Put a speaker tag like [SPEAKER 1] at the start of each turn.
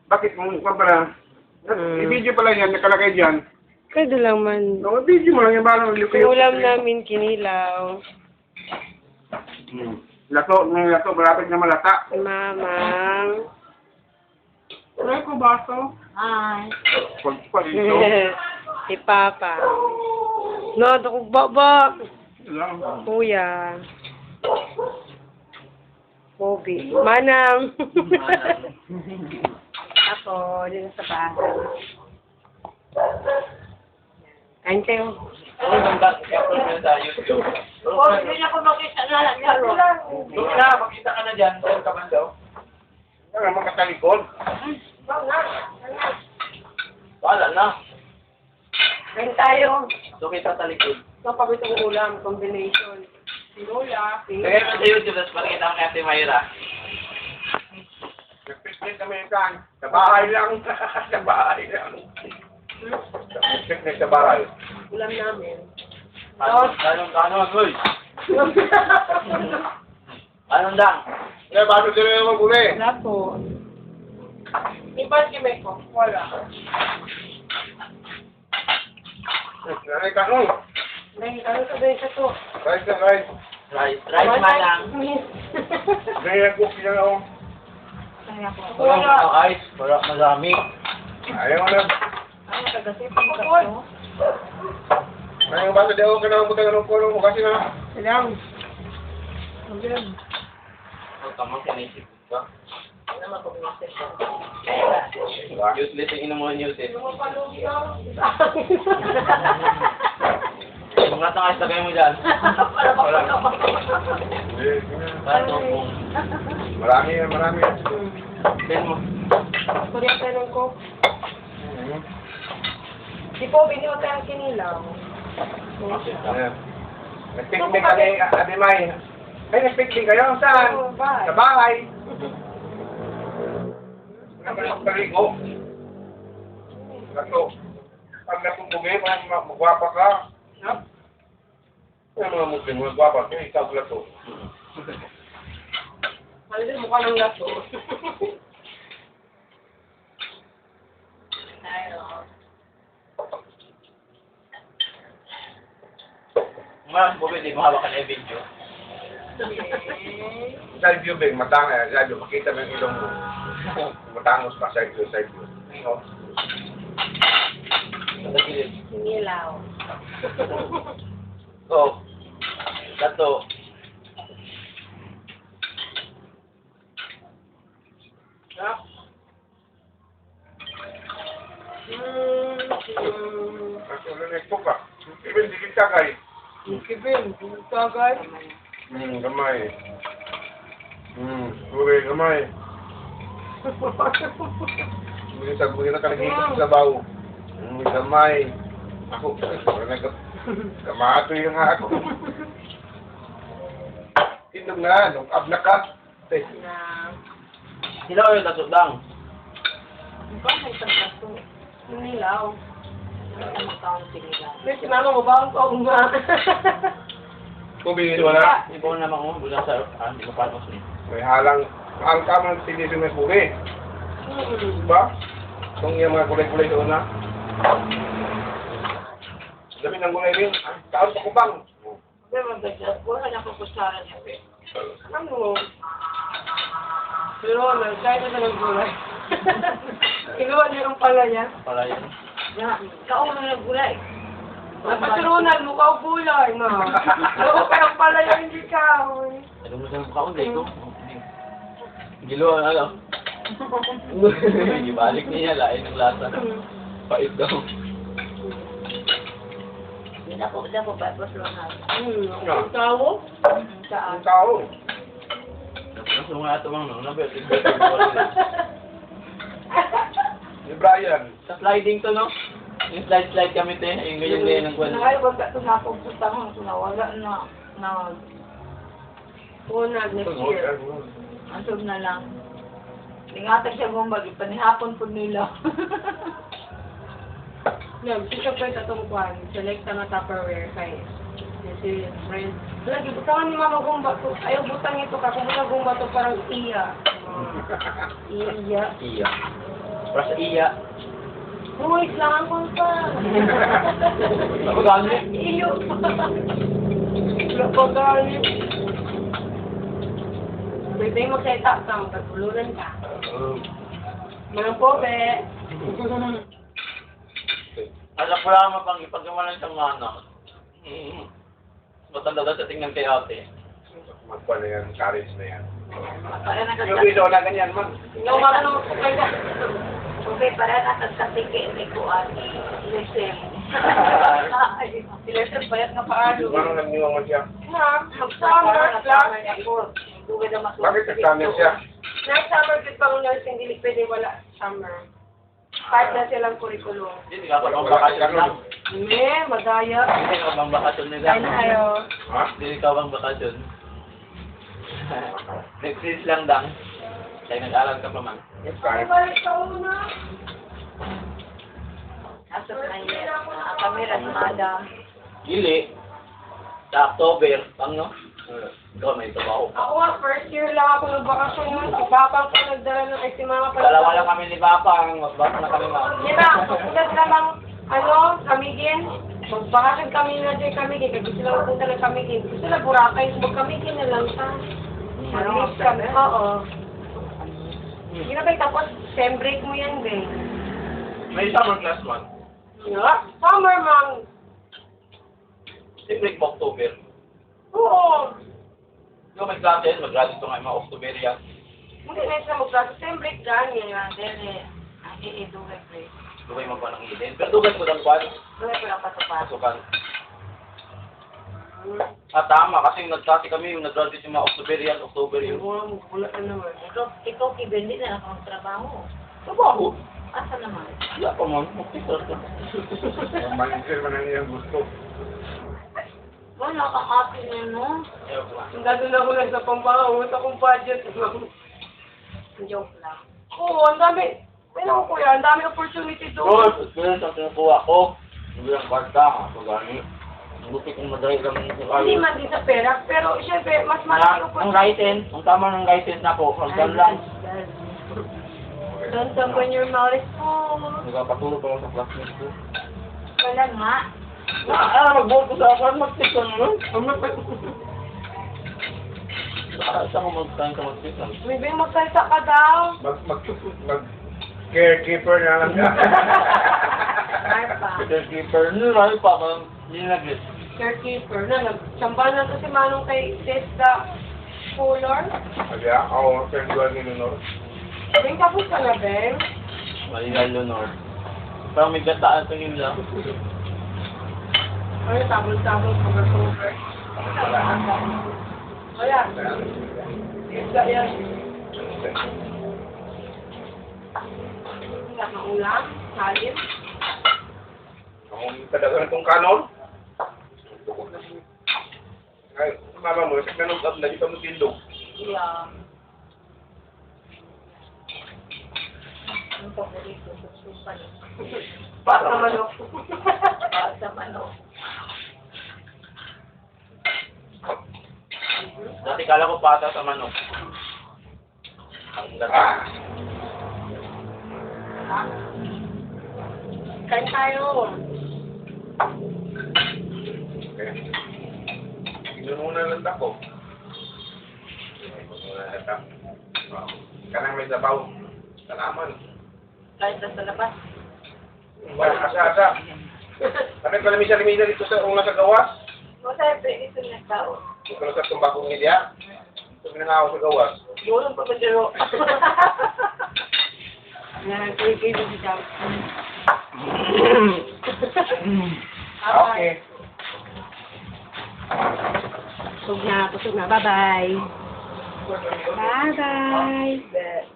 [SPEAKER 1] Bakit mo pa pala? I-video pala yan, nakalagay dyan.
[SPEAKER 2] Pwede lang man.
[SPEAKER 1] No, video mo lang yan, parang
[SPEAKER 2] Yung ulam namin, kinilaw.
[SPEAKER 1] Lato, malapit na malata.
[SPEAKER 2] Si Mamang.
[SPEAKER 1] Ay, ko baso.
[SPEAKER 3] Hi.
[SPEAKER 1] Pag ito.
[SPEAKER 2] Si Papa. No, dako baba.
[SPEAKER 1] Lang.
[SPEAKER 2] Kuya. Bobby. Manang. Ako, dito sa bahay. Kain tayo.
[SPEAKER 3] Hindi niya ko makita na laro.
[SPEAKER 4] Makita ka na dyan. Saan ka man daw?
[SPEAKER 1] Ano, makatalikod.
[SPEAKER 4] Wala na.
[SPEAKER 2] Kain tayo.
[SPEAKER 4] So kita sa likod.
[SPEAKER 2] Ito pabitong ulam, combination. Tinola,
[SPEAKER 4] Kaya naman sa YouTube, tapos makikita ko kay Ate Mayra.
[SPEAKER 1] Nag-picnic kami kan. Sa bahay lang. Sa bahay lang. Picnic sa bahay.
[SPEAKER 2] ulam namin.
[SPEAKER 4] Anong, hoy? Anong dang?
[SPEAKER 1] Eh, baso sila yung maguli.
[SPEAKER 2] Wala po. Iban kime ko. Wala.
[SPEAKER 1] Nanay ka nung.
[SPEAKER 2] May ano sabihin sa to?
[SPEAKER 1] Rice na rice.
[SPEAKER 4] Rice man lang.
[SPEAKER 1] Ganyan ko lang ako.
[SPEAKER 4] Walang ice. Wala madami.
[SPEAKER 1] Ayaw na.
[SPEAKER 3] Ano ka kasi pagkakas?
[SPEAKER 1] Ayaw baso di ako kinabutan ng kulong mo kasi na.
[SPEAKER 2] Salam.
[SPEAKER 4] Ang tamang kinisip ka.
[SPEAKER 3] Ano mapag-message ko?
[SPEAKER 4] Useless yung ina mo useless. Mga tangay lagay mo dyan. Pato po.
[SPEAKER 1] Marami yan, marami yan.
[SPEAKER 4] Ben mo.
[SPEAKER 2] Kuriya tayo ng coke. Di po, biniwa tayo ang kinilaw.
[SPEAKER 1] Ayan. Nag-picnic kami, Ate May. Ay, nag-picnic kayo? Saan? Sa bahay. Paligo. Lato. Pag natutubi, magwapa ka. Yung mga Muslim, magwapa ka. Ikaw lato.
[SPEAKER 2] Halil, mukha ng laso.
[SPEAKER 4] Mga po pwede mahawak ka na yung video.
[SPEAKER 1] Side view, Bing. Matanga. Side view. Makita mo yung ilong mo. Matangos pa. Side view, side view. No?
[SPEAKER 4] Sa gilid.
[SPEAKER 2] Kinilaw.
[SPEAKER 4] Oh. Lato.
[SPEAKER 1] Kasi ulan na ito ka. Even di kita kay.
[SPEAKER 2] Kibin, tagay.
[SPEAKER 1] Gamay. Suri, gamay. Muli na kalagay sa bawo. Gamay. Ako, kamato yung ako. Tindog na, nung abna ka.
[SPEAKER 2] Na.
[SPEAKER 4] Sila ko yung lato dang.
[SPEAKER 2] Bakit sa laso? Kinilaw.
[SPEAKER 3] Ano ka ang sinilang?
[SPEAKER 2] May sinama mo ba ang kaong nga?
[SPEAKER 1] Kubingin wala.
[SPEAKER 4] Hindi ko naman ko. Bulang sa hindi ko patos eh.
[SPEAKER 1] May halang. Ang kamang sinisip na puri. Diba? Kung yung mga kulay-kulay doon na. Dami ng gulay rin. Taon sa kubang.
[SPEAKER 3] Pero maganda. Wala na kong kutsara niya.
[SPEAKER 2] Ano? Pero kahit na ng gulay. Kinuha niyo yung pala niya.
[SPEAKER 4] Para yan.
[SPEAKER 3] Kauna ng gulay.
[SPEAKER 2] Napasurunan mo ka gulay na. Ano ka ng pala yung hindi ka.
[SPEAKER 4] Ano mo sa mukha ko? Hindi ko. Gilo ano? Ibalik niya lain ng lasa. Pait daw.
[SPEAKER 3] Hindi na po ba? Basta lang
[SPEAKER 2] Ang tao?
[SPEAKER 1] Ang tao.
[SPEAKER 4] Mas mga ito mga nabet.
[SPEAKER 1] Ni Brian.
[SPEAKER 4] Sa sliding to no? Yung slide kami te. Yung ganyan ng kwan.
[SPEAKER 3] Ay, wag ka ito na akong putang. Wala na.
[SPEAKER 2] Una, next year.
[SPEAKER 3] Ansog na lang. Ingatan siya bumbag. Panihapon po nila.
[SPEAKER 2] Yan, siya pa ito itong kwan. Select na Tupperware kay si friend. Lagi, butangan ni Mama Gumba to. Ayaw butang ito ka. Kung butang Gumba to parang iya. Iya.
[SPEAKER 4] Iya. Para sa iya.
[SPEAKER 2] Uy, lang ko pa.
[SPEAKER 4] Napagalit.
[SPEAKER 2] Iyo. Napagalit. Pwede mo set up ka, magkatulunan ka. Manang po, be.
[SPEAKER 4] Alam ko lang mapang ipagkamalan sa mga anak. Matanda daw sa tingnan kay ate.
[SPEAKER 1] Magpa na yan, courage na yan.
[SPEAKER 3] Para
[SPEAKER 1] Yung
[SPEAKER 3] nakasakit.
[SPEAKER 1] video na ganyan, man.
[SPEAKER 2] Ikaw ka ano, kaya.
[SPEAKER 3] Okay, para nakasakit ni Kuan. Listen. Listen, bayat nga paalo.
[SPEAKER 1] Ano nagniwang mo siya?
[SPEAKER 2] Na, mag-summer class.
[SPEAKER 3] Dugay na mas.
[SPEAKER 1] Bakit nagsamin siya?
[SPEAKER 2] Next summer, good pang nursing, hindi pwede wala summer. Kahit na silang curriculum.
[SPEAKER 4] Hindi ka pa bang bakasyon lang.
[SPEAKER 2] Hindi, madaya.
[SPEAKER 4] Hindi ka bang bakasyon nila.
[SPEAKER 2] Kain tayo.
[SPEAKER 1] Ha?
[SPEAKER 4] Hindi ka bang bakasyon. Next week lang dang. Kaya nag-aral ka pa man.
[SPEAKER 1] Kain.
[SPEAKER 2] Balik ka muna.
[SPEAKER 3] Nasa na kami rasmada.
[SPEAKER 4] Gili. Sa October. Pang no? Ikaw may trabaho pa.
[SPEAKER 2] Ako nga, first year lang ako nagbakasyon nun. Si Papang ko nagdala ng ay si Mama pala.
[SPEAKER 4] Dalawa lang kami ni Papa. Magbasa na kami ma.
[SPEAKER 2] Di ba? Kasi namang, kamigin. Magbakasyon kami na dyan kamigin. Kasi gusto lang punta ng kamigin. Gusto na Boracay. Magkamigin na lang sa. Mag-leave kami. Oo. Hindi na ba tapos, sem break mo yan, Ben.
[SPEAKER 4] May summer class man.
[SPEAKER 2] Yeah. Summer, mang.
[SPEAKER 4] Siyempre pa October.
[SPEAKER 2] Oo.
[SPEAKER 4] Ikaw may klase, mag-graduate ko ngayon mga October yan.
[SPEAKER 2] Hindi na sila mag-class. Sem break ganyan.
[SPEAKER 3] Dere, ang iidugay break.
[SPEAKER 4] Dugay mo pa ng ilin. Pero dugay ko lang kwan.
[SPEAKER 3] Dugay ko lang pasupat.
[SPEAKER 4] Pasukan. Tama, kasi yung nag-klase kami, yung nag-graduate yung mga October yan, October yun.
[SPEAKER 2] Wala ka naman.
[SPEAKER 3] Ikaw kibendi na lang ang trabaho.
[SPEAKER 4] Trabaho.
[SPEAKER 3] Asa naman?
[SPEAKER 4] Wala pa man, mag-teacher ka.
[SPEAKER 1] Manager man ang iyang gusto.
[SPEAKER 3] Wala kang atin yun, no?
[SPEAKER 2] Nandun ako lang sa pambangon. Akong budget.
[SPEAKER 3] Joke lang.
[SPEAKER 2] Oo, ang dami. Ano ko kuya, ang dami opportunity doon.
[SPEAKER 4] Good, experience ang kinukuha ko. Hindi lang kwarta, ako gani. Buti kong madali lang yung
[SPEAKER 2] Hindi man din sa pera, pero syempre, mas malaki
[SPEAKER 4] Ang license, ang tama ng license na po, hanggang lang.
[SPEAKER 2] Don't open your mouth. Oh.
[SPEAKER 4] Nagpapatulog pa lang sa classmates ko.
[SPEAKER 3] Wala nga.
[SPEAKER 4] Mag-vote ko sa akin, mag-tick ka naman. Saan ko mag-time ka mag-tick lang?
[SPEAKER 2] Maybe magsalita ka daw.
[SPEAKER 1] Caretaker na lang siya.
[SPEAKER 3] Ay pa.
[SPEAKER 4] Keeper, nilay pa kang ninaglit.
[SPEAKER 2] Caretaker na. Nagsambahan na kasi manong kay Testa Color.
[SPEAKER 1] Kasi ako, sensual ni Lunor.
[SPEAKER 2] Beng, tapos ka na, Beng.
[SPEAKER 4] Maligay Leonor. Parang may gataan sa nila.
[SPEAKER 2] Ay, tabol-tabol, cover-cover. Ayan. Isda yan. Wala kang ulam, salim.
[SPEAKER 1] Ang talaga na itong kanon. Ay, mama mo, sa kanon up na, di pa mo tindog.
[SPEAKER 3] Yeah. Ang paborito, susupan.
[SPEAKER 2] Para manok.
[SPEAKER 3] Para sa manok.
[SPEAKER 4] Dati kala ko pata sa manok. Ang ganda.
[SPEAKER 2] Kain tayo.
[SPEAKER 1] Okay. Inom muna lang ako. Muna lang ako. Kanang may sabaw. Salaman.
[SPEAKER 3] Kahit sa labas.
[SPEAKER 1] Wala asa-asa. Bakit pala misa-misa dito sa una sa gawas?
[SPEAKER 3] O siyempre, ito na tao.
[SPEAKER 1] Ito na sa tumbakong media. Ito pinangaw sa gawas.
[SPEAKER 2] Yun pa ba dito? Yan, kay si Jam.
[SPEAKER 1] Okay.
[SPEAKER 2] Kusog na. Bye-bye. Bye-bye.